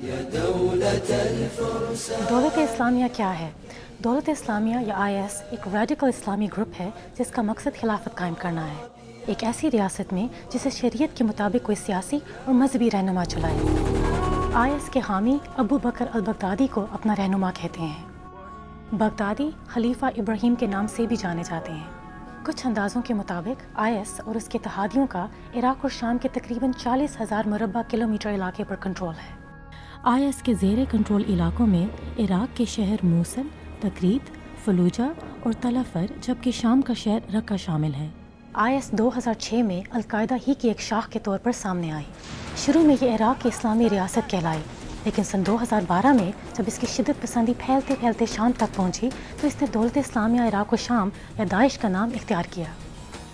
دولت اسلامیہ کیا ہے؟ دولت اسلامیہ یا IS ایک ریڈیکل اسلامی گروپ ہے جس کا مقصد خلافت قائم کرنا ہے، ایک ایسی ریاست میں جسے شریعت کے مطابق کوئی سیاسی اور مذہبی رہنما چلائے۔ IS کے حامی ابو بکر البغدادی کو اپنا رہنما کہتے ہیں۔ بغدادی خلیفہ ابراہیم کے نام سے بھی جانے جاتے ہیں۔ کچھ اندازوں کے مطابق IS اور اس کے اتحادیوں کا عراق اور شام کے تقریباً 40,000 مربع کلومیٹر علاقے پر کنٹرول ہے۔ IS کے زیر کنٹرول علاقوں میں عراق کے شہر موصل، تکریت، فلوجہ اور تلفر، جبکہ شام کا شہر رقہ شامل ہے۔ IS 2006 میں القاعدہ ہی کی ایک شاخ کے طور پر سامنے آئی۔ شروع میں یہ عراق کی اسلامی ریاست کہلائی، لیکن سن 2012 میں جب اس کی شدت پسندی پھیلتے پھیلتے شام تک پہنچی تو اس نے دولت اسلامیہ عراق و شام یا داعش کا نام اختیار کیا،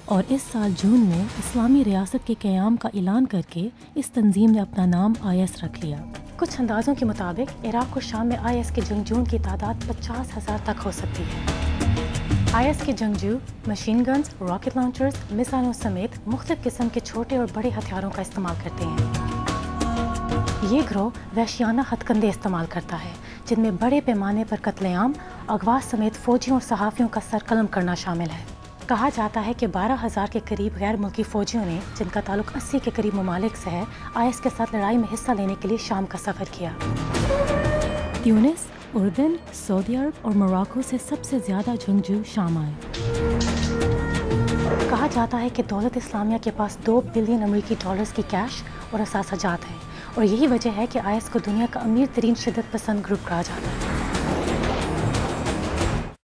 اور اس سال جون میں اسلامی ریاست کے قیام کا اعلان کر کے اس تنظیم نے اپنا نام IS رکھ لیا۔ کچھ اندازوں کے مطابق عراق اور شام میں IS کے جنگجوؤں کی تعداد 50,000 تک ہو سکتی ہے۔ IS کے جنگجو مشین گنز، راکٹ لانچرز، میزائلوں سمیت مختلف قسم کے چھوٹے اور بڑے ہتھیاروں کا استعمال کرتے ہیں۔ یہ گروہ وحشیانہ ہتھ کنڈے استعمال کرتا ہے، جن میں بڑے پیمانے پر قتل عام، اغوا سمیت فوجیوں اور صحافیوں کا سر قلم کرنا شامل ہے۔ کہا جاتا ہے کہ 12,000 کے قریب غیر ملکی فوجیوں نے، جن کا تعلق 80 کے قریب ممالک سے ہے، IS کے ساتھ لڑائی میں حصہ لینے کے لیے شام کا سفر کیا۔ تیونس، اردن، سعودی عرب اور موراکو سے سب سے زیادہ جنگجو شام آئے۔ کہا جاتا ہے کہ دولت اسلامیہ کے پاس 2 بلین امریکی ڈالرز کی کیش اور اثاثہ جات ہیں، اور یہی وجہ ہے کہ IS کو دنیا کا امیر ترین شدت پسند گروپ کہا جاتا ہے۔